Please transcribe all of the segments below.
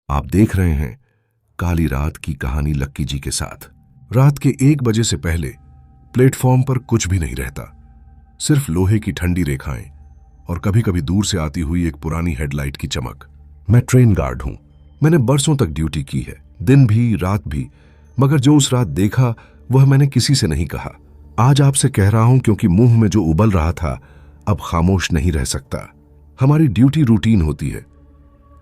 आप देख रहे हैं काली रात की कहानी लक्की जी के साथ। रात के 1 बजे से पहले प्लेटफॉर्म पर कुछ भी नहीं रहता, सिर्फ लोहे की ठंडी रेखाएं और कभी कभी दूर से आती हुई एक पुरानी हेडलाइट की चमक। मैं ट्रेन गार्ड हूं। मैंने बरसों तक ड्यूटी की है, दिन भी रात भी, मगर जो उस रात देखा वह मैंने किसी से नहीं कहा। आज आपसे कह रहा हूं क्योंकि मुंह में जो उबल रहा था अब खामोश नहीं रह सकता। हमारी ड्यूटी रूटीन होती है,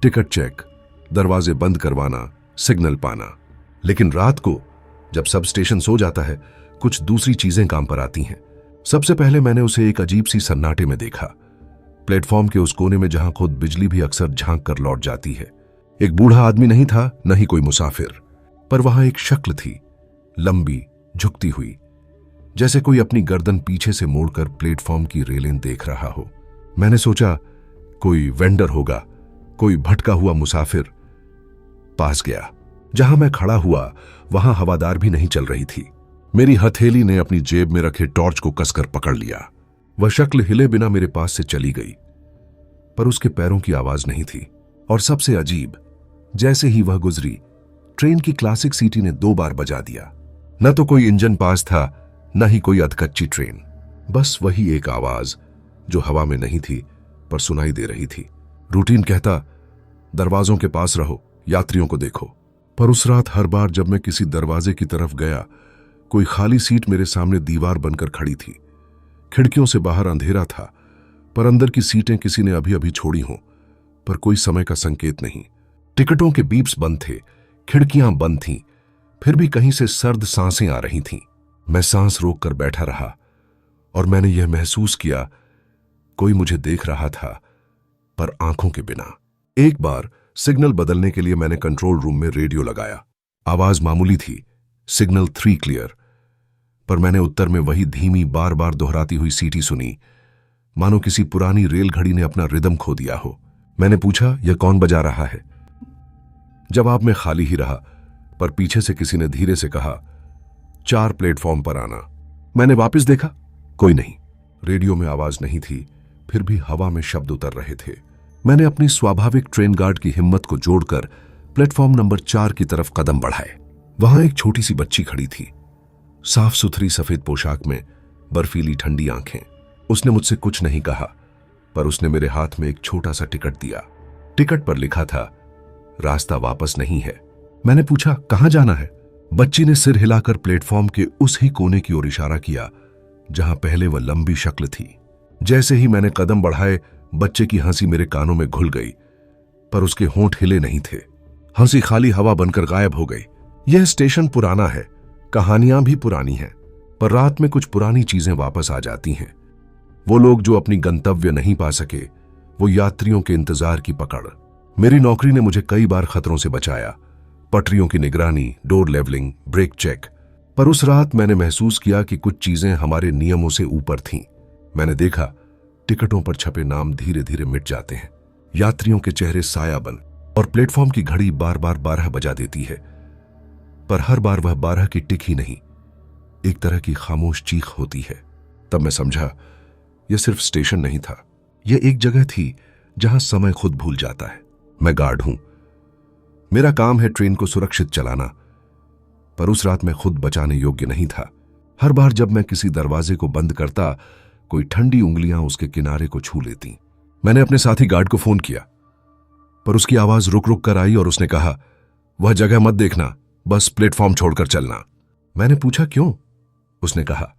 टिकट चेक, दरवाजे बंद करवाना, सिग्नल पाना। लेकिन रात को जब सब स्टेशन सो जाता है, कुछ दूसरी चीजें काम पर आती हैं। सबसे पहले मैंने उसे एक अजीब सी सन्नाटे में देखा, प्लेटफॉर्म के उस कोने में जहां खुद बिजली भी अक्सर झांक कर लौट जाती है। एक बूढ़ा आदमी नहीं था, न ही कोई मुसाफिर, पर वहां एक शक्ल थी, लंबी, झुकती हुई, जैसे कोई अपनी गर्दन पीछे से मोड़कर प्लेटफॉर्म की रेलिंग देख रहा हो। मैंने सोचा कोई वेंडर होगा, कोई भटका हुआ मुसाफिर। पास गया। जहां मैं खड़ा हुआ वहां हवादार भी नहीं चल रही थी। मेरी हथेली ने अपनी जेब में रखे टॉर्च को कसकर पकड़ लिया। वह शक्ल हिले बिना मेरे पास से चली गई, पर उसके पैरों की आवाज नहीं थी। और सबसे अजीब, जैसे ही वह गुजरी, ट्रेन की क्लासिक सीटी ने 2 बार बजा दिया। न तो कोई इंजन पास था, न ही कोई अधकच्ची ट्रेन। बस वही एक आवाज जो हवा में नहीं थी पर सुनाई दे रही थी। रूटीन कहता, दरवाजों के पास रहो, यात्रियों को देखो। पर उस रात हर बार जब मैं किसी दरवाजे की तरफ गया, कोई खाली सीट मेरे सामने दीवार बनकर खड़ी थी। खिड़कियों से बाहर अंधेरा था, पर अंदर की सीटें किसी ने अभी अभी छोड़ी हों, पर कोई समय का संकेत नहीं। टिकटों के बीप्स बंद थे, खिड़कियां बंद थीं, फिर भी कहीं से सर्द सांसें आ रही थीं। मैं सांस रोककर बैठा रहा और मैंने यह महसूस किया कोई मुझे देख रहा था, पर आंखों के बिना। एक बार सिग्नल बदलने के लिए मैंने कंट्रोल रूम में रेडियो लगाया। आवाज मामूली थी, सिग्नल 3 क्लियर, पर मैंने उत्तर में वही धीमी बार बार दोहराती हुई सीटी सुनी, मानो किसी पुरानी रेलघड़ी ने अपना रिदम खो दिया हो। मैंने पूछा, यह कौन बजा रहा है? जवाब में खाली ही रहा, पर पीछे से किसी ने धीरे से कहा, 4 प्लेटफॉर्म पर आना। मैंने वापस देखा, कोई नहीं। रेडियो में आवाज नहीं थी, फिर भी हवा में शब्द उतर रहे थे। मैंने अपनी स्वाभाविक ट्रेन गार्ड की हिम्मत को जोड़कर प्लेटफॉर्म नंबर 4 की तरफ कदम बढ़ाए। वहां एक छोटी सी बच्ची खड़ी थी, साफ सुथरी सफेद पोशाक में, बर्फीली ठंडी आंखें। उसने मुझसे कुछ नहीं कहा, पर उसने मेरे हाथ में एक छोटा सा टिकट दिया। टिकट पर लिखा था, रास्ता वापस नहीं है। मैंने पूछा, कहां जाना है? बच्ची ने सिर हिलाकर प्लेटफॉर्म के उस ही कोने की ओर इशारा किया जहां पहले वह लंबी शक्ल थी। जैसे ही मैंने कदम बढ़ाए, बच्चे की हंसी मेरे कानों में घुल गई, पर उसके होंठ हिले नहीं थे। हंसी खाली हवा बनकर गायब हो गई। यह स्टेशन पुराना है, कहानियां भी पुरानी हैं, पर रात में कुछ पुरानी चीजें वापस आ जाती हैं। वो लोग जो अपनी गंतव्य नहीं पा सके, वो यात्रियों के इंतजार की पकड़। मेरी नौकरी ने मुझे कई बार खतरों से बचाया, पटरियों की निगरानी, डोर लेवलिंग, ब्रेक चेक। पर उस रात मैंने महसूस किया कि कुछ चीजें हमारे नियमों से ऊपर थीं। मैंने देखा टिकटों पर छपे नाम धीरे धीरे मिट जाते हैं, यात्रियों के चेहरे साया बन, और प्लेटफॉर्म की घड़ी बार बार 12 बजा देती है, पर हर बार वह 12 की टिक ही नहीं, एक तरह की खामोश चीख होती है। तब मैं समझा यह सिर्फ स्टेशन नहीं था, यह एक जगह थी जहां समय खुद भूल जाता है। मैं गार्ड हूं, मेरा काम है ट्रेन को सुरक्षित चलाना, पर उस रात मैं खुद बचाने योग्य नहीं था। हर बार जब मैं किसी दरवाजे को बंद करता, कोई ठंडी उंगलियां उसके किनारे को छू लेती। मैंने अपने साथी गार्ड को फोन किया, पर उसकी आवाज रुक रुक कर आई और उसने कहा, वह जगह मत देखना, बस प्लेटफॉर्म छोड़कर चलना। मैंने पूछा, क्यों? उसने कहा,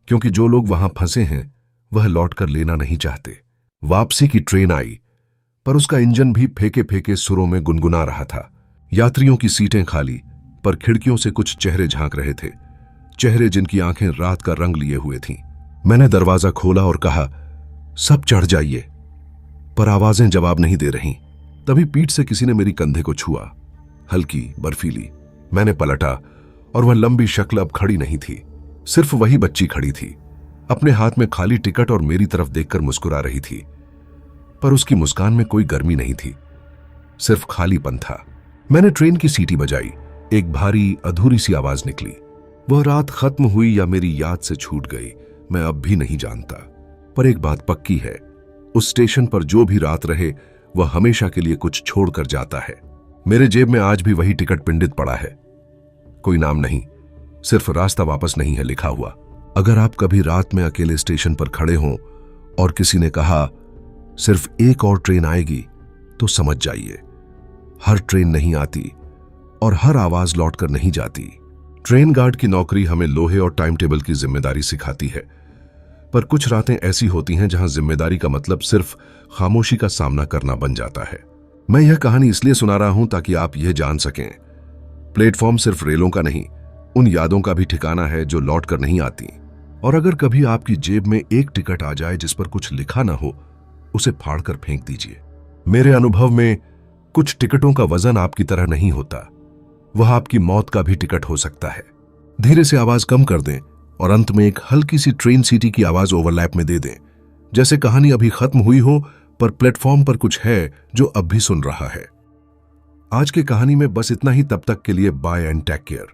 क्योंकि जो लोग वहां फंसे हैं वह लौटकर लेना नहीं चाहते। वापसी की ट्रेन आई, पर उसका इंजन भी फेंके फेंके सुरों में गुनगुना रहा था। यात्रियों की सीटें खाली, पर खिड़कियों से कुछ चेहरे झांक रहे थे, चेहरे जिनकी आंखें रात का रंग लिए हुए थीं। मैंने दरवाजा खोला और कहा, सब चढ़ जाइए, पर आवाजें जवाब नहीं दे रहीं। तभी पीठ से किसी ने मेरी कंधे को छुआ, हल्की, बर्फीली। मैंने पलटा और वह लंबी शक्ल अब खड़ी नहीं थी, सिर्फ वही बच्ची खड़ी थी, अपने हाथ में खाली टिकट और मेरी तरफ देखकर मुस्कुरा रही थी। पर उसकी मुस्कान में कोई गर्मी नहीं थी, सिर्फ खालीपन था। मैंने ट्रेन की सीटी बजाई, एक भारी अधूरी सी आवाज निकली। वह रात खत्म हुई या मेरी याद से छूट गई, मैं अब भी नहीं जानता। पर एक बात पक्की है, उस स्टेशन पर जो भी रात रहे, वह हमेशा के लिए कुछ छोड़कर जाता है। मेरे जेब में आज भी वही टिकट पिंडित पड़ा है। कोई नाम नहीं, सिर्फ रास्ता वापस नहीं है लिखा हुआ। अगर आप कभी रात में अकेले स्टेशन पर खड़े हों और किसी ने कहा सिर्फ एक और ट्रेन आएगी, तो समझ जाइए हर ट्रेन नहीं आती और हर आवाज लौटकर नहीं जाती। ट्रेन गार्ड की नौकरी हमें लोहे और टाइम टेबल की जिम्मेदारी सिखाती है, पर कुछ रातें ऐसी होती हैं जहां जिम्मेदारी का मतलब सिर्फ खामोशी का सामना करना बन जाता है। मैं यह कहानी इसलिए सुना रहा हूं ताकि आप यह जान सकें, प्लेटफॉर्म सिर्फ रेलों का नहीं, उन यादों का भी ठिकाना है जो लौट कर नहीं आती। और अगर कभी आपकी जेब में एक टिकट आ जाए जिस पर कुछ लिखा ना हो, उसे फाड़ कर फेंक दीजिए। मेरे अनुभव में कुछ टिकटों का वजन आपकी तरह नहीं होता, वह आपकी मौत का भी टिकट हो सकता है। धीरे से आवाज कम कर दें और अंत में एक हल्की सी ट्रेन सीटी की आवाज ओवरलैप में दे दें, जैसे कहानी अभी खत्म हुई हो पर प्लेटफॉर्म पर कुछ है जो अब भी सुन रहा है। आज की कहानी में बस इतना ही। तब तक के लिए बाय एंड टेक केयर।